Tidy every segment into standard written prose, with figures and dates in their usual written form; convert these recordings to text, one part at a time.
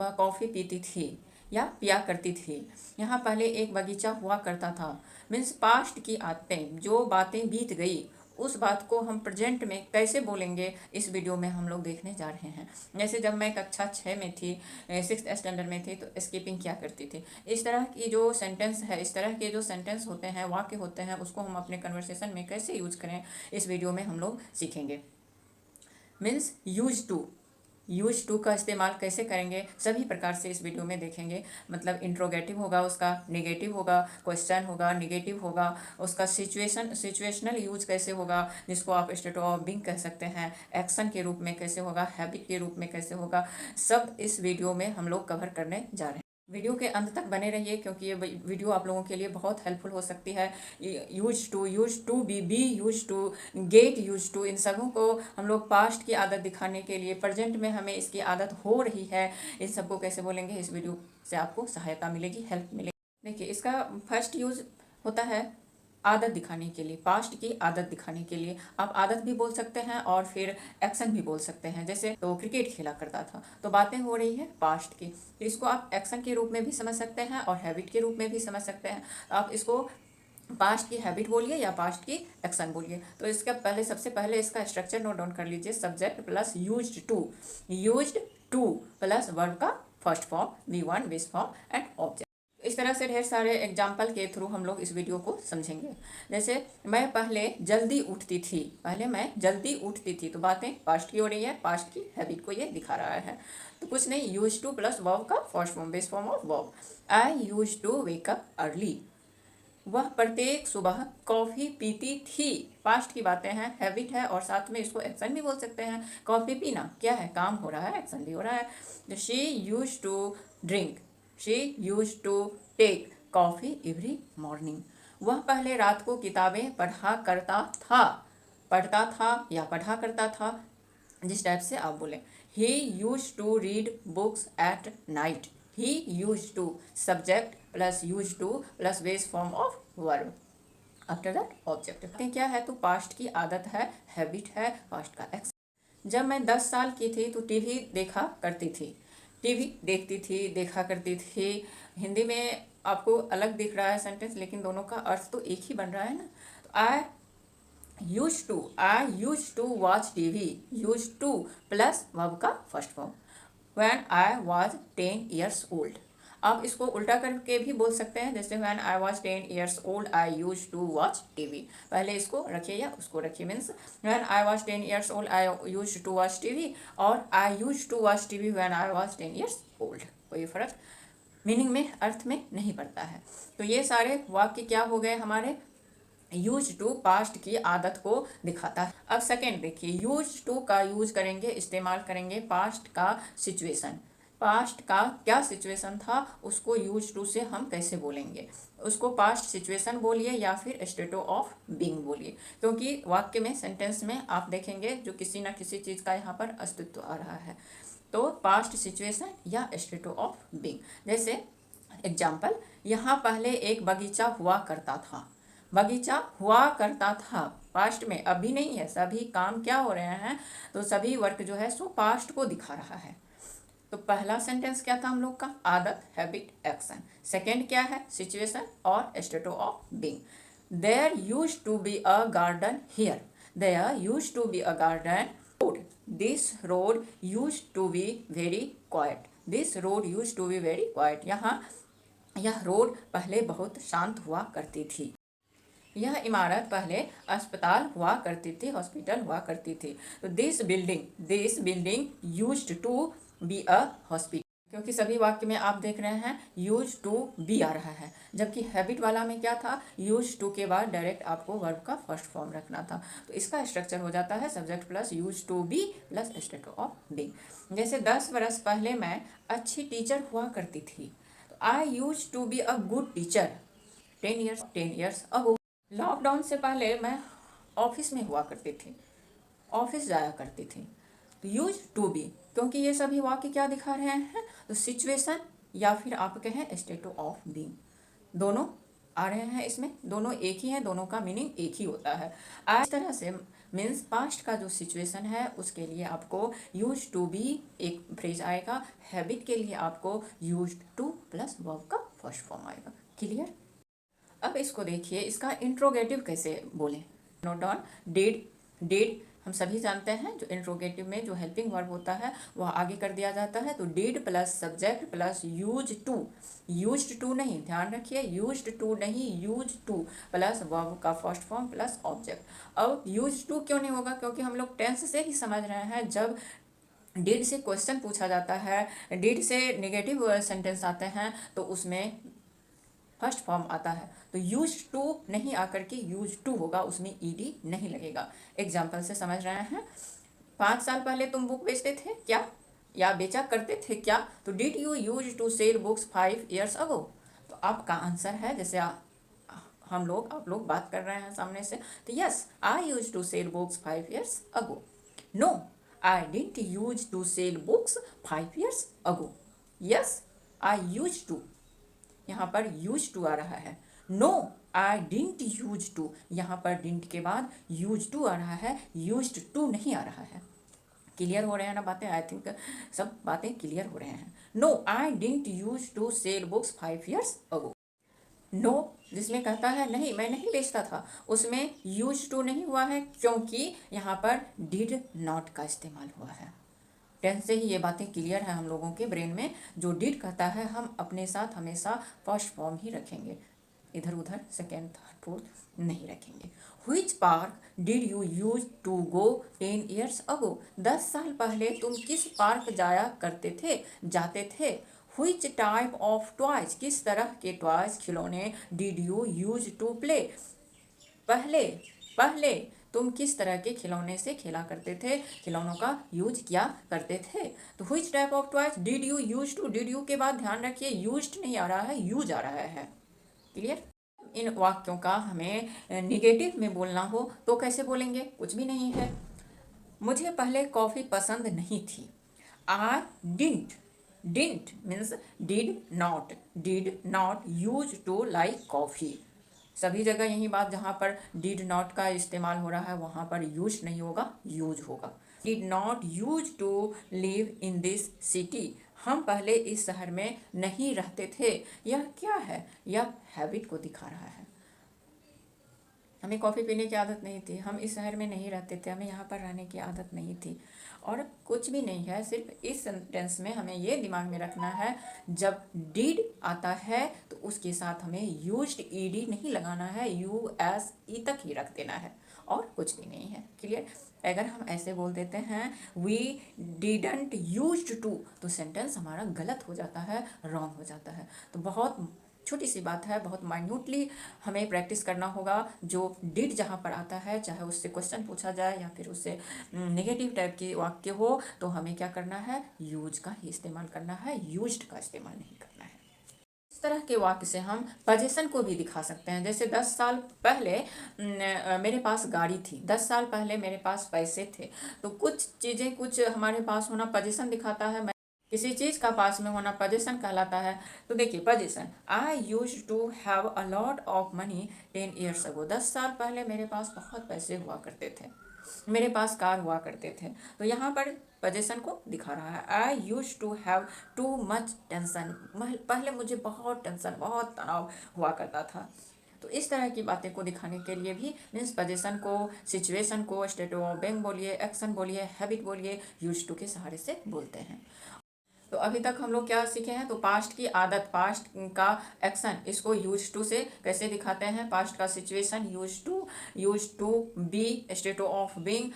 वह कॉफ़ी पीती थी या पिया करती थी। यहाँ पहले एक बगीचा हुआ करता था। मीन्स पास्ट की आदतें, जो बातें बीत गई उस बात को हम प्रेजेंट में कैसे बोलेंगे, इस वीडियो में हम लोग देखने जा रहे हैं। जैसे जब मैं कक्षा 6 में थी, 6th स्टैंडर्ड में थी, तो स्कीपिंग क्या करती थी। इस तरह की जो सेंटेंस है, इस तरह के जो सेंटेंस होते हैं, वाक्य होते हैं, उसको हम अपने कन्वर्सेशन में कैसे यूज करें, इस वीडियो में हम लोग सीखेंगे। मीन्स यूज टू का इस्तेमाल कैसे करेंगे, सभी प्रकार से इस वीडियो में देखेंगे। मतलब इंट्रोगेटिव होगा, उसका नेगेटिव होगा, क्वेश्चन होगा, नेगेटिव होगा, उसका सिचुएशनल यूज कैसे होगा, जिसको आप स्टेट ऑफ बीइंग कह सकते हैं, एक्शन के रूप में कैसे होगा, हैबिट के रूप में कैसे होगा, सब इस वीडियो में हम लोग कवर करने जा रहे हैं। वीडियो के अंत तक बने रहिए, क्योंकि ये वीडियो आप लोगों के लिए बहुत हेल्पफुल हो सकती है। Used to be use to, get use to, इन सबों को हम लोग पास्ट की आदत दिखाने के लिए प्रेजेंट में हमें इसकी आदत हो रही है, इन सबको कैसे बोलेंगे, इस वीडियो से आपको सहायता मिलेगी, हेल्प मिलेगी। देखिए, इसका फर्स्ट यूज होता है आदत दिखाने के लिए, पास्ट की आदत दिखाने के लिए। आप आदत भी बोल सकते हैं और फिर एक्शन भी बोल सकते हैं। जैसे तो क्रिकेट खेला करता था, तो बातें हो रही है पास्ट की, तो इसको आप एक्शन के रूप में भी समझ सकते हैं और हैबिट के रूप में भी समझ सकते हैं। आप इसको पास्ट की हैबिट बोलिए या पास्ट की एक्शन बोलिए। तो इसका पहले, सबसे पहले इसका स्ट्रक्चर नोट डाउन कर लीजिए। Subject plus used to plus verb का first form, V1 base form and object. इस तरह से ढेर सारे एग्जाम्पल के थ्रू हम लोग इस वीडियो को समझेंगे। जैसे मैं पहले जल्दी उठती थी, पहले मैं जल्दी उठती थी, तो बातें पास्ट की हो रही है, पास्ट की हैबिट को ये दिखा रहा है। तो कुछ नहीं, यूज टू प्लस वर्ब का first form, base form of verb. I use to wake up early, वह प्रत्येक सुबह कॉफ़ी पीती थी, पास्ट की बातें हैं, हैबिट है, और साथ में इसको एक्शन भी बोल सकते हैं। कॉफ़ी पीना क्या है, काम हो रहा है, एक्शन भी हो रहा है। She use to drink, she use to take coffee every morning, वह पहले रात को किताबें पढ़ता था या पढ़ा करता था, जिस टाइप से आप बोलें। He used to read books at night, he used to, subject plus use to plus base form of verb, after that object. क्या है, तो पास्ट की आदत है, हैबिट है, पास्ट का एक्शन। जब मैं 10 साल की थी तो टीवी देखा करती थी, टीवी देखती थी, देखा करती थी। हिंदी में आपको अलग दिख रहा है सेंटेंस, लेकिन दोनों का अर्थ तो एक ही बन रहा है ना। तो I use to watch TV, used to plus verb का first form. When I was 10 years old, आप इसको उल्टा करके भी बोल सकते हैं। जैसे when I was 10 years old I use to watch TV, पहले इसको रखिए या उसको रखिए। Means when I was 10 years old I use to watch TV, और I use to watch TV when I was 10 years old, कोई फर्क meaning में, अर्थ में नहीं पड़ता है। तो ये सारे वाक्य क्या हो गए हमारे, यूज टू पास्ट की आदत को दिखाता है। अब सेकेंड देखिए, यूज टू का यूज करेंगे, इस्तेमाल करेंगे पास्ट का सिचुएशन। पास्ट का क्या सिचुएशन था, उसको यूज टू से हम कैसे बोलेंगे, उसको पास्ट सिचुएशन बोलिए या फिर स्टेट ऑफ बीइंग बोलिए, क्योंकि वाक्य में, सेंटेंस में आप देखेंगे जो किसी ना किसी चीज़ का यहाँ पर अस्तित्व आ रहा है। तो पास्ट सिचुएशन या स्टेट ऑफ बीइंग। जैसे एग्जाम्पल, यहाँ पहले एक बगीचा हुआ करता था, बगीचा हुआ करता था पास्ट में, अभी नहीं है। सभी काम क्या हो रहे हैं, तो सभी वर्क जो है सो पास्ट को दिखा रहा है। तो पहला सेंटेंस क्या था हम लोग का, आदत, हैबिट, एक्शन। सेकेंड क्या है, सिचुएशन और state of being. There use to be a garden here, there use to be a garden road, this road use to be very quiet, this road use to be very quiet, यहाँ यह road पहले बहुत शांत हुआ करती थी, यह इमारत पहले अस्पताल हुआ करती थी, हॉस्पिटल हुआ करती थी। तो this building used to be a hospital, क्योंकि सभी वाक्य में आप देख रहे हैं यूज टू बी आ रहा है, जबकि हैबिट वाला में क्या था, यूज टू के बाद डायरेक्ट आपको वर्ब का फर्स्ट फॉर्म रखना था। तो इसका स्ट्रक्चर हो जाता है subject plus use to be plus state of be. जैसे 10 वर्ष पहले मैं अच्छी टीचर हुआ करती थी, तो I use to be a good teacher 10 years ago. Lockdown से पहले मैं ऑफिस में हुआ करती थी, ऑफिस जाया करती थी। तो यूज टू बी, क्योंकि ये सभी वाक्य क्या दिखा रहे हैं, तो सिचुएशन या फिर आप कहें स्टेट ऑफ बीइंग, दोनों आ रहे हैं इसमें, दोनों एक ही हैं, दोनों का मीनिंग एक ही होता है। इस तरह से मीन्स पास्ट का जो सिचुएशन है उसके लिए आपको यूज टू बी एक फ्रेज आएगा, हैबिट के लिए आपको यूज टू प्लस वर्ब का फर्स्ट फॉर्म आएगा। क्लियर? अब इसको देखिए, इसका इंट्रोगेटिव कैसे बोलें। Note down. डिड, डिड हम सभी जानते हैं जो इंट्रोगेटिव में जो हेल्पिंग वर्ब होता है वह आगे कर दिया जाता है, तो did plus subject plus used to नहीं, ध्यान रखिए, यूज्ड टू नहीं, यूज टू प्लस वर्ब का फर्स्ट फॉर्म प्लस ऑब्जेक्ट। अब यूज टू क्यों नहीं होगा? क्योंकि हम लोग टेंस से ही समझ रहे हैं, जब डिड से क्वेश्चन पूछा जाता है, डिड से नेगेटिव सेंटेंस आते हैं तो उसमें फर्स्ट फॉर्म आता है, तो यूज टू नहीं आकर के यूज टू होगा, उसमें ईडी नहीं लगेगा। एग्जाम्पल से समझ रहे हैं, 5 साल पहले तुम बुक बेचते थे क्या, या बेचा करते थे क्या, तो did you use to sell books 5 years ago? तो आपका आंसर है, जैसे आप लोग बात कर रहे हैं सामने से, तो yes, I use to sell books 5 years ago। No, I didn't use to sell books 5 years ago। Yes, I use to, यहाँ पर यूज टू आ रहा है। No, I didn't use to, यहाँ पर डिडंट के बाद यूज टू आ रहा है, यूज्ड टू नहीं आ रहा है। क्लियर हो रहे हैं ना बातें? आई थिंक सब बातें क्लियर हो रहे हैं। No, I didn't use to sell books 5 years ago। No जिसमें कहता है नहीं मैं नहीं बेचता था, उसमें यूज टू नहीं हुआ है, क्योंकि यहाँ पर डिड नॉट का इस्तेमाल हुआ है। टेंस से ही ये बातें क्लियर है हम लोगों के ब्रेन में। जो डिड कहता है हम अपने साथ हमेशा फर्स्ट फॉर्म ही रखेंगे, इधर उधर सेकेंड थर्ड फोर्थ नहीं रखेंगे। Which park did you use to go 10 years ago? 10 साल पहले तुम किस पार्क जाया करते थे, जाते थे? व्हिच टाइप ऑफ टॉयज, किस तरह के टॉयज खिलौने did you use to play? पहले पहले तुम किस तरह के खिलौने से खेला करते थे, खिलौनों का यूज किया करते थे? तो which type of toys did you use to, did you के बाद ध्यान रखिए यूज्ड नहीं आ रहा है, यूज आ रहा है। क्लियर? इन वाक्यों का हमें निगेटिव में बोलना हो तो कैसे बोलेंगे? कुछ भी नहीं है। मुझे पहले कॉफ़ी पसंद नहीं थी। I didn't, didn't means did not use to like coffee. सभी जगह यही बात, जहाँ पर डिड नॉट का इस्तेमाल हो रहा है वहाँ पर यूज नहीं होगा, यूज होगा। Did not use to live in this city, हम पहले इस शहर में नहीं रहते थे। यह क्या है? यह हैबिट को दिखा रहा है। हमें कॉफ़ी पीने की आदत नहीं थी, हम इस शहर में नहीं रहते थे, हमें यहाँ पर रहने की आदत नहीं थी, और कुछ भी नहीं है। सिर्फ इस सेंटेंस में हमें ये दिमाग में रखना है, जब डिड आता है तो उसके साथ हमें यूज्ड ईडी नहीं लगाना है, यू एस ई तक ही रख देना है, और कुछ भी नहीं है। क्लियर? अगर हम ऐसे बोल देते हैं वी डिडंट यूज्ड टू, तो सेंटेंस हमारा गलत हो जाता है, रॉन्ग हो जाता है। तो बहुत छोटी सी बात है, बहुत माइन्यूटली हमें प्रैक्टिस करना होगा। जो डिड जहाँ पर आता है, चाहे उससे क्वेश्चन पूछा जाए या फिर उससे नेगेटिव टाइप की वाक्य हो, तो हमें क्या करना है? यूज का ही इस्तेमाल करना है, यूज्ड का इस्तेमाल नहीं करना है। इस तरह के वाक्य से हम पोजीशन को भी दिखा सकते हैं। जैसे 10 साल पहले मेरे पास गाड़ी थी, 10 साल पहले मेरे पास पैसे थे। तो कुछ चीज़ें, कुछ हमारे पास होना पोजीशन दिखाता है, किसी चीज़ का पास में होना पोजीशन कहलाता है। तो देखिए position, I use to have a lot of money 10 years ago। 10 साल पहले मेरे पास बहुत पैसे हुआ करते थे, मेरे पास कार हुआ करते थे। तो यहाँ पर पोजीशन को दिखा रहा है। I use to have too much tension, पहले मुझे बहुत टेंशन, बहुत तनाव हुआ करता था। तो इस तरह की बातें को दिखाने के लिए भी मीन्स पोजीशन को, सिचुएशन को स्टेट ऑफ बीइंग बोलिए, एक्शन बोलिए, हैबिट बोलिए, यूज टू के सहारे से बोलते हैं। तो अभी तक हम लोग क्या सीखे हैं? तो पास्ट की आदत, पास्ट का एक्शन, इसको यूज टू से कैसे दिखाते हैं? पास्ट का situation use to be, state of being,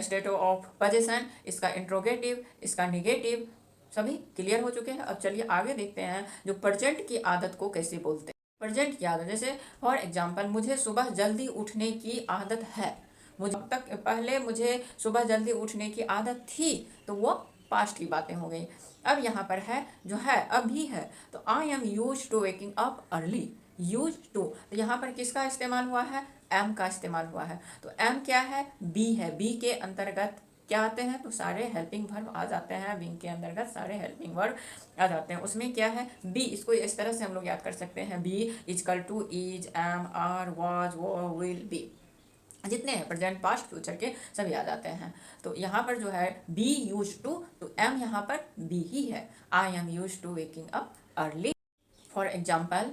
state of position, इसका इंट्रोगेटिव, इसका निगेटिव, सभी क्लियर हो चुके हैं। अब चलिए आगे देखते हैं जो प्रेजेंट की आदत को कैसे बोलते हैं। प्रेजेंट की आदत, जैसे फॉर एग्जाम्पल, मुझे सुबह जल्दी उठने की आदत है। मुझे अब तक पहले मुझे सुबह जल्दी उठने की आदत थी, तो वो पास्ट की बातें हो गई। अब यहाँ पर है जो है अभी है, तो I am use to waking up early. Use to, तो यहाँ पर किसका इस्तेमाल हुआ है? एम का इस्तेमाल हुआ है। तो एम क्या है? बी है। बी के अंतर्गत क्या आते हैं? तो सारे हेल्पिंग वर्ब आ जाते हैं। बीइंग के अंतर्गत सारे हेल्पिंग वर्ब आ जाते हैं। उसमें क्या है? बी, इसको इस तरह से हम लोग याद कर सकते हैं, be equal to is, am, are, was, were, will, be. जितने हैं प्रेजेंट पास्ट फ्यूचर के सभी आ जाते हैं। तो यहाँ पर जो है बी यूज टू, तो एम यहाँ पर बी ही है। I am use to waking up early. For example,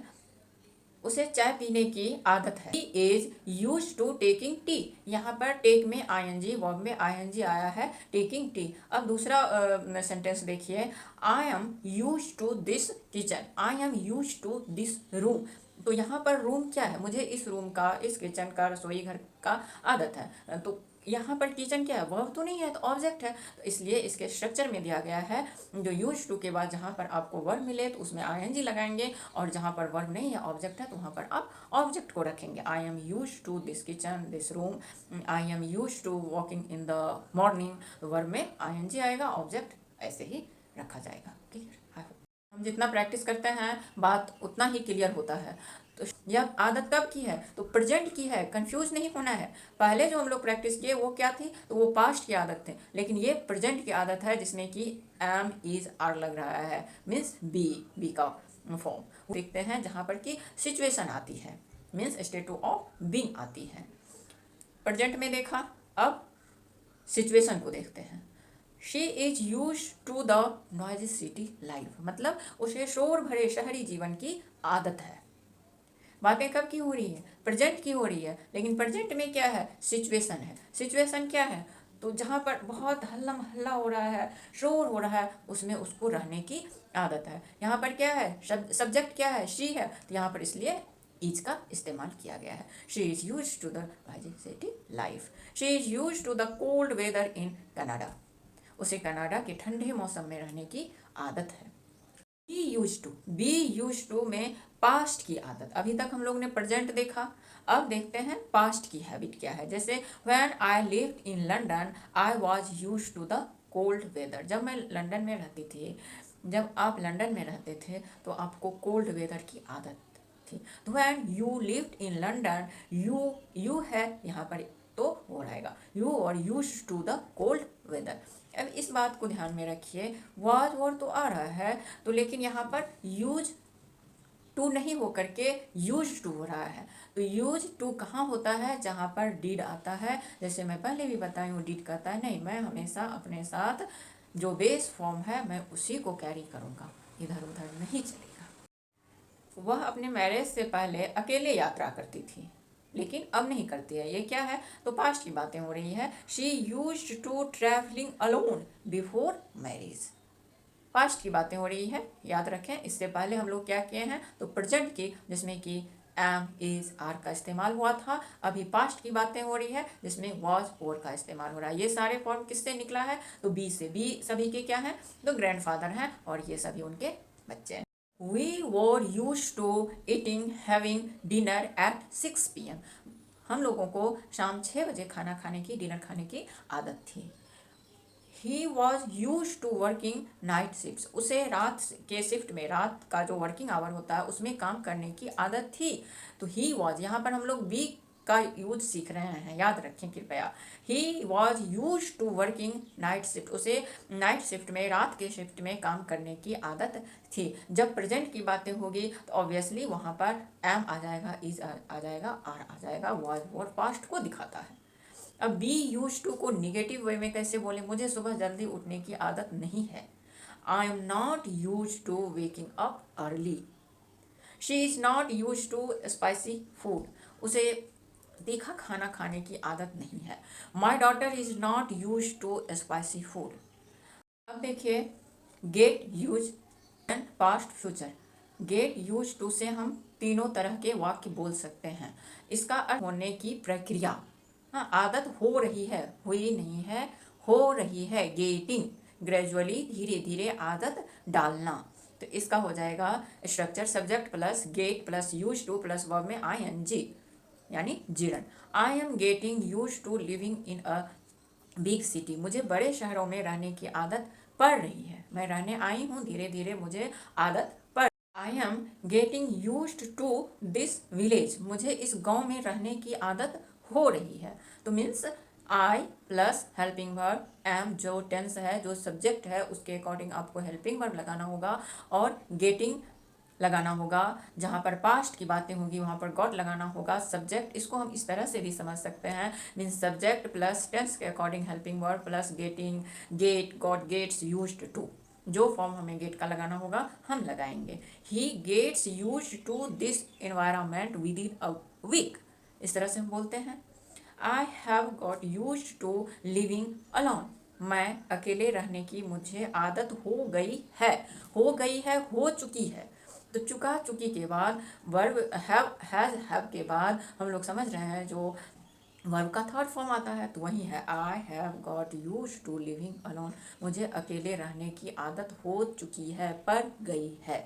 उसे चाय पीने की आदत है। He is use to taking tea. यहाँ पर टेक में आईएनजी, वर्ब में आईएनजी आया है, टेकिंग टी। अब दूसरा सेंटेंस देखिए, I am use to this kitchen, I am use to this room. तो यहाँ पर रूम क्या है, मुझे इस रूम का, इस किचन का, रसोई घर का आदत है। तो यहाँ पर किचन क्या है, वर्ब तो नहीं है, तो ऑब्जेक्ट है। तो इसलिए इसके स्ट्रक्चर में दिया गया है, जो यूज टू के बाद जहाँ पर आपको वर्ब मिले तो उसमें आईएनजी लगाएंगे, और जहाँ पर वर्ब नहीं है, ऑब्जेक्ट है, तो वहाँ पर आप ऑब्जेक्ट को रखेंगे। I am use to this kitchen, this room, I am use to walking in the morning. तो वर्ब में आईएनजी आएगा, ऑब्जेक्ट ऐसे ही रखा जाएगा। क्लियर? हम जितना प्रैक्टिस करते हैं बात उतना ही क्लियर होता है। तो यह आदत कब की है, तो प्रेजेंट की है, कंफ्यूज नहीं होना है। पहले जो हम लोग प्रैक्टिस किए वो क्या थी, तो वो पास्ट की आदत थी, लेकिन ये प्रेजेंट की आदत है जिसमें कि एम इज आर लग रहा है, मीन्स बी का फॉर्म देखते हैं, जहाँ पर कि सिचुएशन आती है, मीन्स स्टेट ऑफ बीइंग आती है। प्रेजेंट में देखा, अब सिचुएशन को देखते हैं। She is use to the noisy city life, मतलब उसे शोर भरे शहरी जीवन की आदत है। बातें कब की हो रही है, प्रेजेंट की हो रही है, लेकिन प्रेजेंट में क्या है, सिचुएशन है। सिचुएशन क्या है, तो जहाँ पर बहुत हल्ला हल्ला हो रहा है, शोर हो रहा है, उसमें उसको रहने की आदत है। यहाँ पर क्या है, सब्जेक्ट क्या है, शी है, तो यहाँ पर इसलिए इज का इस्तेमाल किया गया है। She is use to the noisy city life. She is use to the cold weather in Canada, उसे कनाडा के ठंडे मौसम में रहने की आदत है। बी यूज टू में पास्ट की आदत। अभी तक हम लोग ने प्रेजेंट देखा, अब देखते हैं पास्ट की हैबिट क्या है। जैसे when I lived in London I was use to the cold weather. जब मैं लंदन में रहती थी, जब आप लंदन में रहते थे तो आपको कोल्ड वेदर की आदत थी। तो when you lived in London, you है यहाँ पर तो हो रहेगा यू, और use to the cold weather. अब इस बात को ध्यान में रखिए, वाज और तो आ रहा है, तो लेकिन यहाँ पर यूज टू नहीं हो करके यूज टू हो रहा है। तो यूज टू कहाँ होता है, जहाँ पर डिड आता है। जैसे मैं पहले भी बताई हूँ, डिड कहता है नहीं, मैं हमेशा अपने साथ जो बेस फॉर्म है मैं उसी को कैरी करूँगा, इधर उधर नहीं चलेगा। वह अपने मैरिज से पहले अकेले यात्रा करती थी, लेकिन अब नहीं करती है। ये क्या है, तो पास्ट की बातें हो रही है। She used to travelling alone before marriage, past की बातें हो रही है, याद रखें। इससे पहले हम लोग क्या किए हैं, तो प्रेजेंट की, जिसमें कि एम इज आर का इस्तेमाल हुआ था। अभी पास्ट की बातें हो रही है जिसमें वॉज और का इस्तेमाल हो रहा है। ये सारे फॉर्म किससे निकला है, तो बी से। बी सभी के क्या है, तो ग्रैंडफादर हैं, और ये सभी उनके बच्चे हैं। We were used to eating, having dinner at 6 p.m. हम लोगों को शाम 6 बजे खाना खाने की, डिनर खाने की आदत थी। He was used to working night shifts. उसे रात के शिफ्ट में, रात का जो वर्किंग आवर होता है उसमें काम करने की आदत थी। तो he was, यहाँ पर हम लोग be का यूज सीख रहे हैं, याद रखें कृपया। He was used to working night shift. उसे नाइट शिफ्ट में, रात के शिफ्ट में काम करने की आदत थी। जब प्रेजेंट की बातें होगी तो ऑब्वियसली वहाँ पर एम आ जाएगा, इज आ जाएगा, आर आ जाएगा, वॉज और पास्ट को दिखाता है। अब बी यूज टू को निगेटिव वे में कैसे बोले, मुझे सुबह जल्दी उठने की आदत नहीं है। I am not use to waking up early. She is not use to spicy food, उसे तीखा खाना खाने की आदत नहीं है। My daughter is not use to spicy food. अब देखिए, get use and past future. Get use to से हम तीनों तरह के वाक्य बोल सकते हैं। इसका अर्थ होने की प्रक्रिया, हाँ, आदत हो रही है, हुई नहीं है, हो रही है। गेटिंग, ग्रेजुअली, धीरे धीरे आदत डालना। तो इसका हो जाएगा structure, subject plus get plus use to plus verb में आईएनजी, यानी gerund. I am getting use to living in a big city. मुझे बड़े शहरों में रहने की आदत पड़ रही है, मैं रहने आई हूँ, धीरे धीरे मुझे आदत पड़। I am getting use to this village. मुझे इस गांव में रहने की आदत हो रही है। तो means I plus helping verb, am जो टेंस है, जो सब्जेक्ट है, उसके अकॉर्डिंग आपको हेल्पिंग वर्ब लगाना होगा, और गेटिंग लगाना होगा, जहाँ पर पास्ट की बातें होगी वहाँ पर गॉट लगाना होगा। सब्जेक्ट इसको हम इस तरह से भी समझ सकते हैं, मीन्स सब्जेक्ट प्लस टेंस के according helping verb plus getting, get, got, gets, used to. जो फॉर्म हमें गेट का लगाना होगा हम लगाएंगे। He gets used to this environment within a week, इस तरह से हम बोलते हैं। I have got used to living alone, मैं अकेले रहने की मुझे आदत हो गई है। हो गई है, हो चुकी है। तो चुका चुकी के बाद वर्ब हैव के बाद हम लोग समझ रहे हैं जो वर्ब का थर्ड फॉर्म आता है तो वही है I have got use to living alone, मुझे अकेले रहने की आदत हो चुकी है, पर गई है।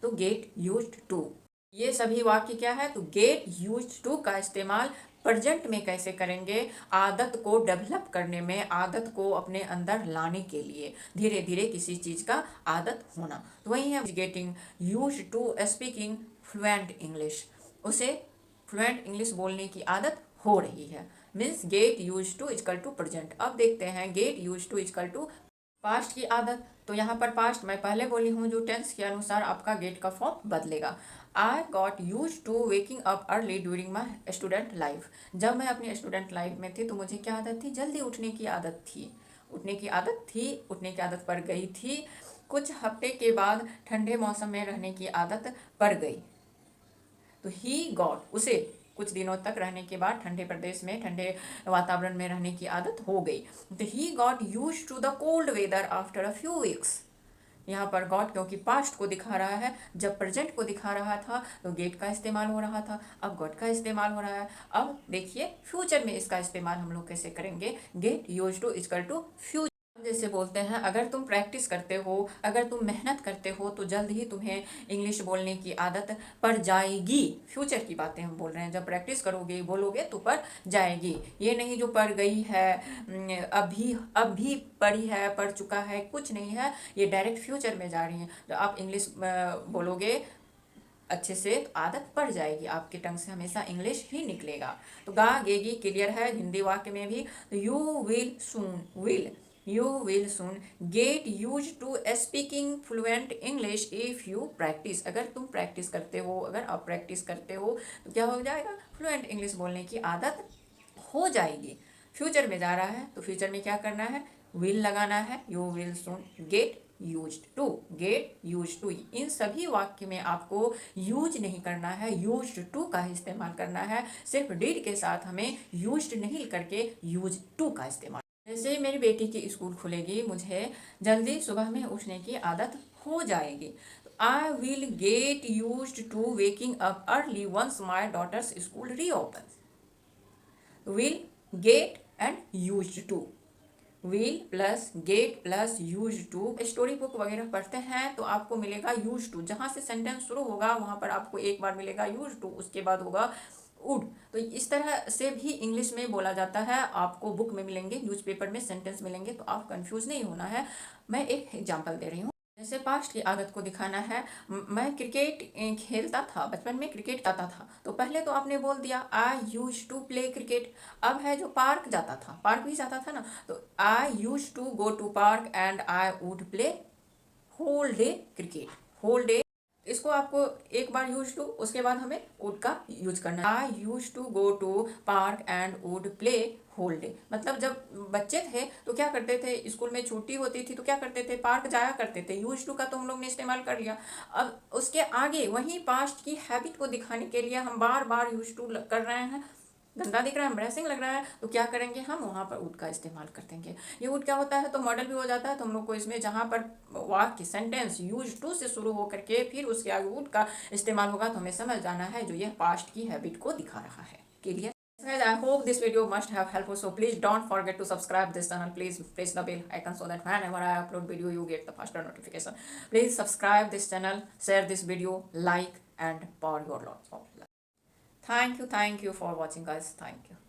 तो गेट यूज्ड टू, ये सभी वाक्य क्या है, तो गेट यूज्ड टू का इस्तेमाल प्रेजेंट में कैसे करेंगे, आदत को डेवलप करने में, आदत को अपने अंदर लाने के लिए, धीरे धीरे किसी चीज़ का आदत होना। तो वही है getting use to speaking fluent English, उसे फ्लुएंट इंग्लिश बोलने की आदत हो रही है। Means get use to equal to present. अब देखते हैं get use to equal to past की आदत। तो यहाँ पर पास्ट मैं पहले बोली हूँ जो टेंस के अनुसार आपका गेट का फॉर्म बदलेगा। I got use to waking up early during my student life, जब मैं अपनी स्टूडेंट लाइफ में थी तो मुझे क्या आदत थी, जल्दी उठने की आदत थी। उठने की आदत थी, उठने की आदत पड़ गई थी। कुछ हफ्ते के बाद ठंडे मौसम में रहने की आदत पड़ गई। तो ही गॉट, उसे कुछ दिनों तक रहने के बाद ठंडे प्रदेश में, ठंडे वातावरण में रहने की आदत हो गई। तो he got use to the cold weather after a few weeks. यहाँ पर गॉट क्योंकि पास्ट को दिखा रहा है, जब प्रेजेंट को दिखा रहा था तो गेट का इस्तेमाल हो रहा था, अब गॉट का इस्तेमाल हो रहा है। अब देखिए फ्यूचर में इसका इस्तेमाल हम लोग कैसे करेंगे, get use to equal to future. जैसे बोलते हैं अगर तुम प्रैक्टिस करते हो, अगर तुम मेहनत करते हो तो जल्द ही तुम्हें इंग्लिश बोलने की आदत पड़ जाएगी। फ्यूचर की बातें हम बोल रहे हैं, जब प्रैक्टिस करोगे बोलोगे तो पड़ जाएगी। ये नहीं जो पड़ गई है, अभी पढ़ी है, पढ़ चुका है, कुछ नहीं है, ये डायरेक्ट फ्यूचर में जा रही है। तो आप इंग्लिश बोलोगे अच्छे से तो आदत पड़ जाएगी, आपके टंग से हमेशा इंग्लिश ही निकलेगा। तो गा गेगी क्लियर है हिंदी वाक्य में भी। तो you will soon get use to speaking fluent English if you practise, अगर तुम प्रैक्टिस करते हो, अगर आप प्रैक्टिस करते हो तो क्या हो जाएगा, फ्लुएंट इंग्लिश बोलने की आदत हो जाएगी। फ्यूचर में जा रहा है तो फ्यूचर में क्या करना है, विल लगाना है, you will soon get used to, get use to. इन सभी वाक्य में आपको यूज नहीं करना है, यूज्ड टू का ही इस्तेमाल करना है। सिर्फ डिड के साथ हमें यूज्ड नहीं करके यूज टू का इस्तेमाल। जैसे ही मेरी बेटी की स्कूल खुलेगी मुझे जल्दी सुबह में उठने की आदत हो जाएगी। I will get used to waking up early once my daughter's school reopen. Will, get and used to, will plus get plus use to. Story book वगैरह पढ़ते हैं तो आपको मिलेगा यूज टू, जहाँ से सेंटेंस शुरू होगा वहाँ पर आपको एक बार मिलेगा यूज टू, उसके बाद होगा वुड। तो इस तरह से भी इंग्लिश में बोला जाता है, आपको बुक में मिलेंगे, न्यूज़पेपर में सेंटेंस मिलेंगे, तो आप कंफ्यूज नहीं होना है। मैं एक एग्जांपल दे रही हूँ। जैसे पास्ट की आदत को दिखाना है, मैं क्रिकेट खेलता था, बचपन में क्रिकेट जाता था, तो पहले तो आपने बोल दिया आई यूज टू प्ले क्रिकेट। अब है जो पार्क जाता था, पार्क भी जाता था ना, तो I use to go to park and I would play whole day cricket, whole day. इसको आपको एक बार यूज टू, उसके बाद हमें वुड का यूज करना है। I use to go to park and would play whole day, मतलब जब बच्चे थे तो क्या करते थे, स्कूल में छुट्टी होती थी तो क्या करते थे, पार्क जाया करते थे। यूज टू का तो हम लोग ने इस्तेमाल कर लिया। अब उसके आगे वही पास्ट की हैबिट को दिखाने के लिए हम बार बार यूज टू कर रहे हैं, गंदा दिख रहा है, एम्ब्रेसिंग लग रहा है, तो क्या करेंगे हम, वहाँ पर वुड का इस्तेमाल कर देंगे। ये वुड क्या होता है, तो मॉडल भी हो जाता है। तो हम लोग को इसमें जहाँ पर वाक्य सेंटेंस यूज टू से शुरू होकर के फिर उसके आगे वुड का इस्तेमाल होगा, तो हमें समझ जाना है जो ये पास्ट की हैबिट को दिखा रहा है। Clear? Guys, I hope this video must have helpful. So please don't forget to subscribe this channel. Please press the bell icon so that whenever I upload video, you get the faster notification. Please subscribe this channel, share this video, like and pour your lots of love. Thank you for watching, guys. Thank you.